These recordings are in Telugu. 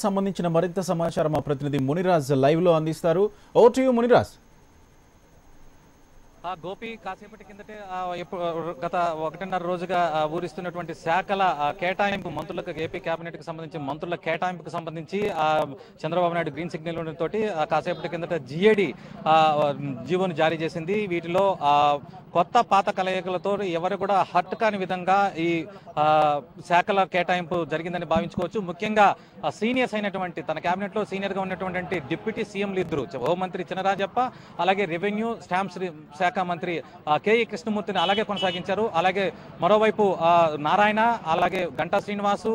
సంబంధించిన మరింత సమాచారం మా ప్రతినిధి మునిరాజ్ లైవ్ లో అందిస్తారు. Over to you Muniraj. Gopi కాసేపటి కిందటే గత 1.5 రోజుగా ఊరిస్తున్నటువంటి శాఖల కేటాయింపు మంత్రులకు ఏపీ కేబినెట్ కి సంబంధించి మంత్రుల కేటాయింపుకు సంబంధించి చంద్రబాబు నాయుడు గ్రీన్ సిగ్నల్ తోటి కాసేపటి కిందట జిఏడి జీవోను జారీ చేసింది. వీటిలో కొత్త పాత కలయికలతో ఎవరు కూడా హర్ట్ కాని విధంగా ఈ శాఖల కేటాయింపు జరిగిందని భావించుకోవచ్చు. ముఖ్యంగా సీనియర్స్ అయినటువంటి తన కేబినెట్ లో సీనియర్ గా ఉన్నటువంటి డిప్యూటీ సీఎంలు ఇద్దరు, హోంమంత్రి చినరాజప్ప అలాగే రెవెన్యూ స్టాంప్స్ శాఖ మంత్రి కేఈ కృష్ణమూర్తిని అలాగే కొనసాగించారు. అలాగే మరోవైపు నారాయణ అలాగే గంటా శ్రీనివాసు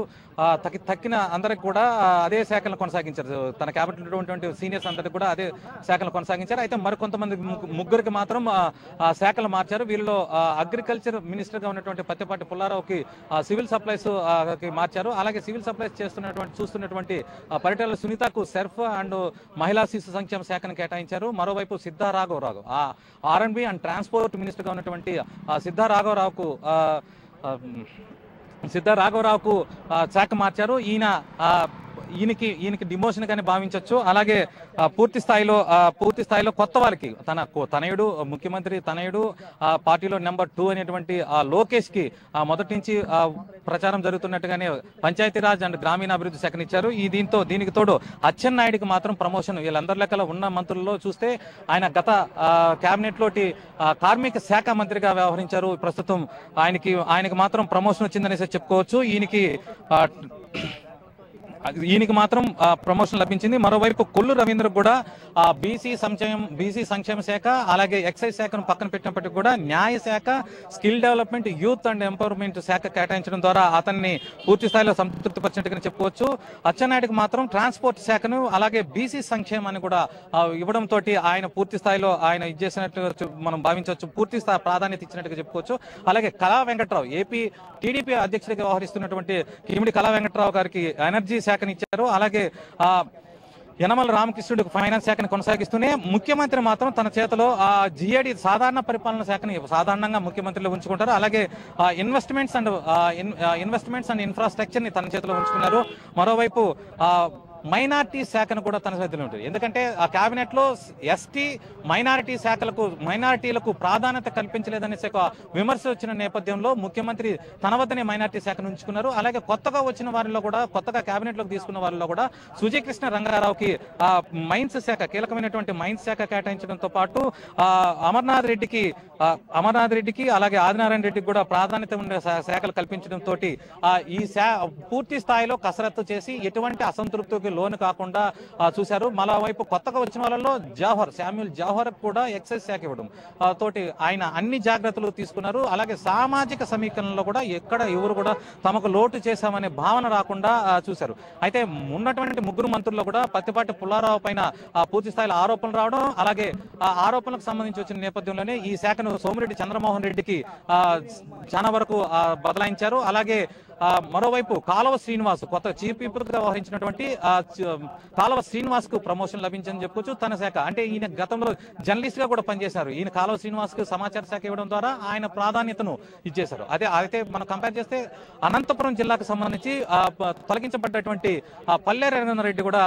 తక్కిన అందరికి కూడా అదే శాఖలను కొనసాగించారు. తన కేబినెట్ ఉన్నటువంటి సీనియర్స్ అందరికి కూడా అదే శాఖలు కొనసాగించారు. అయితే మరికొంతమంది ముగ్గురికి మాత్రం శాఖలు మార్చారు. వీళ్ళలో అగ్రికల్చర్ మినిస్టర్ గా ఉన్నటువంటి పత్తిపాటి పుల్లారావుకి సివిల్ సప్లైస్ మార్చారు. అలాగే సివిల్ సప్లైస్ చూస్తున్నటువంటి పరిటాల సునీతకు సెర్ఫ్ అండ్ మహిళా శిశు సంక్షేమ శాఖను కేటాయించారు. మరోవైపు సిద్ధా రాఘవరావు ఆర్ఎండ్బి అండ్ ట్రాన్స్పోర్ట్ మినిస్టర్ గా ఉన్నటువంటి సిద్ధా రాఘవరావుకు శాఖ మార్చారు. ఈయనకి డిమోషన్ గానే భావించవచ్చు. అలాగే పూర్తి స్థాయిలో కొత్త వాళ్ళకి తనయుడు ముఖ్యమంత్రి తనయుడు పార్టీలో నెంబర్ 2 అనేటువంటి లోకేష్ కి మొదటి నుంచి ప్రచారం జరుగుతున్నట్టుగానే పంచాయతీరాజ్ అండ్ గ్రామీణాభివృద్ధి శాఖను ఇచ్చారు. దీనికి తోడు అచ్చెన్నాయుడికి మాత్రం ప్రమోషన్. వీళ్ళందరి లెక్కలో ఉన్న మంత్రుల్లో చూస్తే ఆయన గత కేబినెట్ లోటి కార్మిక శాఖ మంత్రిగా వ్యవహరించారు. ప్రస్తుతం ఆయనకి మాత్రం ప్రమోషన్ వచ్చిందనేసి చెప్పుకోవచ్చు. ఈయనకి మాత్రం ప్రమోషన్ లభించింది. మరోవైపు కొల్లు రవీంద్ర కూడా బీసీ సంక్షేమ శాఖ అలాగే ఎక్సైజ్ శాఖను పక్కన పెట్టినప్పటికీ కూడా న్యాయ శాఖ, skill development, youth and empowerment శాఖ కేటాయించడం ద్వారా అతన్ని పూర్తి స్థాయిలో సంతృప్తిపరిచినట్టుగా చెప్పుకోవచ్చు. అచ్చెన్నాయుడికి మాత్రం ట్రాన్స్పోర్ట్ శాఖను అలాగే బీసీ సంక్షేమాన్ని కూడా ఇవ్వడం తోటి ఆయన పూర్తి స్థాయిలో ఆయన ఇచ్చేసినట్టు మనం భావించవచ్చు. పూర్తి స్థాయి ప్రాధాన్యత ఇచ్చినట్టుగా చెప్పుకోవచ్చు. అలాగే కళా వెంకట్రావు ఏపీ టీడీపీ అధ్యక్షుడిగా వ్యవహరిస్తున్నటువంటి కిమిడి కళా వెంకట్రావు గారికి ఎనర్జీ శాఖను ఇచ్చారు. అలాగే యనమల రామకృష్ణుడికి ఫైనాన్స్ శాఖను కొనసాగిస్తూనే ముఖ్యమంత్రి మాత్రం తన చేతిలో జిఏడి సాధారణ పరిపాలన శాఖని సాధారణంగా ముఖ్యమంత్రిలో ఉంచుకుంటారు. అలాగే ఇన్వెస్ట్మెంట్స్ అండ్ ఇన్ఫ్రాస్ట్రక్చర్ ని తన చేతిలో ఉంచుకున్నారు. మరోవైపు మైనార్టీ శాఖను కూడా తన చేతిలో ఉంటుంది. ఎందుకంటే ఆ కేబినెట్ లో ఎస్టీ మైనారిటీలకు ప్రాధాన్యత కల్పించలేదనే విమర్శ వచ్చిన నేపథ్యంలో ముఖ్యమంత్రి తన వద్దనే మైనార్టీ శాఖను ఉంచుకున్నారు. అలాగే కొత్తగా వచ్చిన వారిలో కూడా కొత్తగా కేబినెట్ లోకి తీసుకున్న వారిలో కూడా సుజయకృష్ణ రంగారావుకి మైన్స్ శాఖ కీలకమైనటువంటి మైన్స్ శాఖ కేటాయించడంతో పాటు అమర్నాథ్ రెడ్డికి అలాగే ఆదినారాయణ రెడ్డికి కూడా ప్రాధాన్యత ఉండే శాఖలు కల్పించడం తోటి ఈ పూర్తి స్థాయిలో కసరత్తు చేసి ఎటువంటి అసంతృప్తికి లోను కాకుండా చూశారు. మరోవైపు కొత్తగా వచ్చిన వాళ్ళలో శామ్యూల్ జవహర్ కూడా ఎక్సైజ్ శాఖ ఇవ్వడం తోటి ఆయన అన్ని జాగ్రత్తలు తీసుకున్నారు. అలాగే సామాజిక సమీకరణలో కూడా ఎవరు కూడా తమకు లోటు చేశామనే భావన రాకుండా చూశారు. అయితే ఉన్నటువంటి ముగ్గురు మంత్రుల్లో కూడా పత్తిపాటి పుల్లారావు పైన పూర్తి స్థాయిలో ఆరోపణలు రావడం, అలాగే ఆరోపణలకు సంబంధించి వచ్చిన నేపథ్యంలోనే ఈ శాఖను సోమిరెడ్డి చంద్రమోహన్ రెడ్డికి చాలా వరకు బదలాయించారు. అలాగే మరోవైపు కాలువ శ్రీనివాస్ కొత్త చీఫ్ విప్ గా వ్యవహరించినటువంటి కాలువ శ్రీనివాస్ కు ప్రమోషన్ లభించని చెప్పుకోవచ్చు. తన శాఖ అంటే ఈయన గతంలో జర్నలిస్ట్ గా కూడా పనిచేశారు. ఈయన కాలువ శ్రీనివాస్ కు సమాచార శాఖ ఇవ్వడం ద్వారా ఆయన ప్రాధాన్యతను ఇచ్చేశారు. అయితే మనం కంపేర్ చేస్తే అనంతపురం జిల్లాకు సంబంధించి తొలగించబడ్డటువంటి పల్లె రఘునాథరెడ్డి కూడా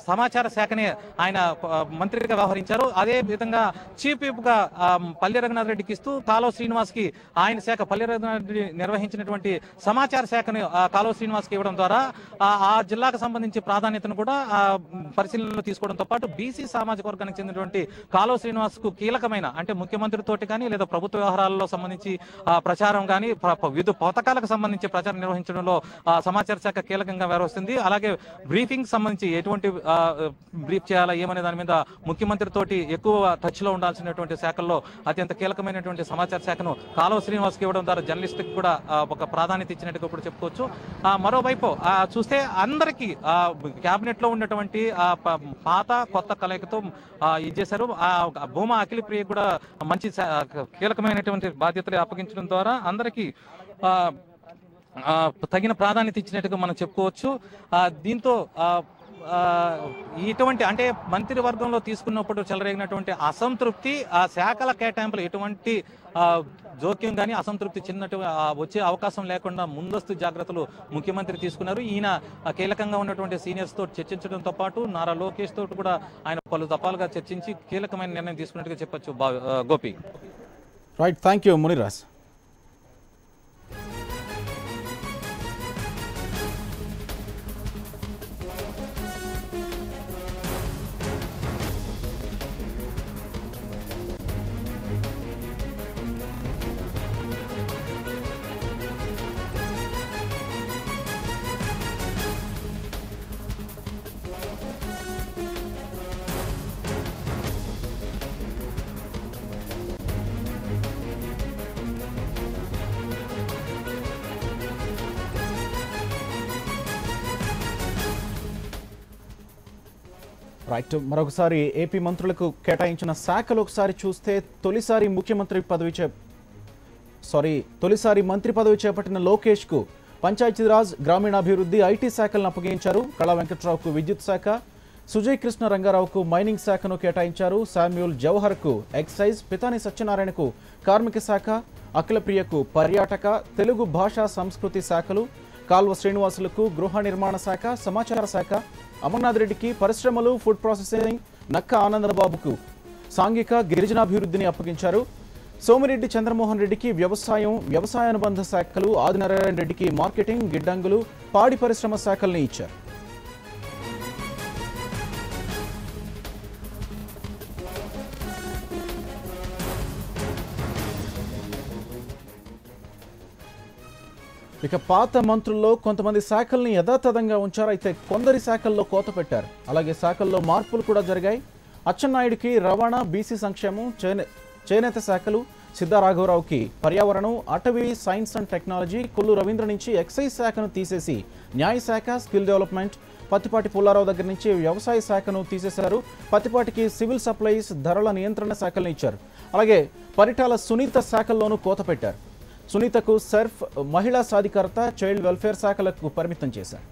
సమాచార శాఖనే ఆయన మంత్రిగా వ్యవహరించారు. అదే విధంగా చీఫ్ విప్ గా పల్లె రఘునాథ్ రెడ్డికి ఇస్తూ కాలువ శ్రీనివాస్ కి ఆయన శాఖ పల్లె రఘునాథ్ రెడ్డి నిర్వహించినటువంటి సమాచార శాఖను కాలువ శ్రీనివాస్ కి ఇవ్వడం ద్వారా ఆ జిల్లాకు సంబంధించి ప్రాధాన్యతను కూడా పరిశీలనలో తీసుకోవడంతో పాటు బీసీ సామాజిక వర్గానికి చెందినటువంటి కాలువ శ్రీనివాస్ కు కీలకమైన అంటే ముఖ్యమంత్రితోటి కానీ లేదా ప్రభుత్వ వ్యవహారాలలో సంబంధించి ప్రచారం కానీ వివిధ పథకాలకు సంబంధించి ప్రచారం నిర్వహించడంలో సమాచార శాఖ కీలకంగా వ్యవహరిస్తుంది. అలాగే బ్రీఫింగ్ సంబంధించి ఎటువంటి బ్రీఫ్ చేయాలా ఏమనే దాని మీద ముఖ్యమంత్రి తోటి ఎక్కువ టచ్ లో ఉండాల్సినటువంటి శాఖల్లో అత్యంత కీలకమైనటువంటి సమాచార శాఖను కాలువ శ్రీనివాస్ కి ఇవ్వడం ద్వారా జర్నలిస్ట్ కి కూడా ఒక ప్రాధాన్యత ఇచ్చినట్టుగా ఇప్పుడు చెప్పుకోవచ్చు. మరోవైపు చూస్తే అందరికీ కేబినెట్ లో ఉన్నటువంటి పాత కొత్త కలయికతో ఇది చేశారు. భూమా అఖిల ప్రియ కూడా మంచి కీలకమైనటువంటి బాధ్యతలు అప్పగించడం ద్వారా అందరికీ తగిన ప్రాధాన్యత ఇచ్చినట్టుగా మనం చెప్పుకోవచ్చు. దీంతో ఇటువంటి అంటే మంత్రివర్గంలో తీసుకున్నప్పుడు చెలరేగినటువంటి అసంతృప్తి, ఆ శాఖల కేటాయింపులు ఎటువంటి జోక్యం కానీ అసంతృప్తి చిన్నట్టు వచ్చే అవకాశం లేకుండా ముందస్తు జాగ్రత్తలు ముఖ్యమంత్రి తీసుకున్నారు. ఈయన కీలకంగా ఉన్నటువంటి సీనియర్స్ తో చర్చించడంతో పాటు నారా లోకేష్ తోటి కూడా ఆయన పలు దఫాలుగా చర్చించి కీలకమైన నిర్ణయం తీసుకున్నట్టుగా చెప్పొచ్చు. Gopi. Right, thank you Muniraj. Right, మరొకసారి ఏపీ మంత్రులకు కేటాయించిన శాఖలు ఒకసారి చూస్తే తొలిసారి మంత్రి పదవి చేపట్టిన లోకేష్కు పంచాయతీరాజ్, గ్రామీణాభివృద్ధి, ఐటీ శాఖలను అప్పగించారు. కళా వెంకట్రావుకు విద్యుత్ శాఖ, సుజయ్ కృష్ణ రంగారావుకు మైనింగ్ శాఖను కేటాయించారు. శామ్యూల్ జవహర్కు ఎక్సైజ్, పితాని సత్యనారాయణకు కార్మిక శాఖ, అఖిలప్రియకు పర్యాటక, తెలుగు భాషా సంస్కృతి శాఖలు, కాల్వ శ్రీనివాసులకు గృహ నిర్మాణ శాఖ, సమాచార శాఖ, అమర్నాథ్ రెడ్డికి పరిశ్రమలు, ఫుడ్ ప్రాసెసింగ్, నక్క ఆనందబాబుకు సాంఘిక గిరిజనాభివృద్ధిని అప్పగించారు. సోమిరెడ్డి చంద్రమోహన్ రెడ్డికి వ్యవసాయానుబంధ శాఖలు, ఆదినారాయణ రెడ్డికి మార్కెటింగ్, గిడ్డంగులు, పాడి పరిశ్రమ శాఖల్ని ఇచ్చారు. ఇక పాత మంత్రుల్లో కొంతమంది శాఖల్ని యథాతథంగా ఉంచారు. అయితే కొందరి శాఖల్లో కోత పెట్టారు. అలాగే శాఖల్లో మార్పులు కూడా జరిగాయి. అచ్చెన్నాయుడికి రవాణా, బీసీ సంక్షేమం, చేనేత శాఖలు, సిద్ధారాఘవరావుకి పర్యావరణం, అటవీ, science and technology, Kollu Ravindra నుంచి ఎక్సైజ్ శాఖను తీసేసి న్యాయశాఖ, స్కిల్ డెవలప్మెంట్, పత్తిపాటి పుల్లారావు దగ్గర నుంచి వ్యవసాయ శాఖను తీసేశారు. పత్తిపాటికి సివిల్ సప్లైస్, ధరల నియంత్రణ శాఖలను ఇచ్చారు. అలాగే పరిటాల సునీత శాఖల్లోనూ కోత పెట్టారు. సునీతకు సర్ఫ్, మహిళా సాధికారత, చైల్డ్ వెల్ఫేర్ శాఖలకు పరిమితం చేశారు.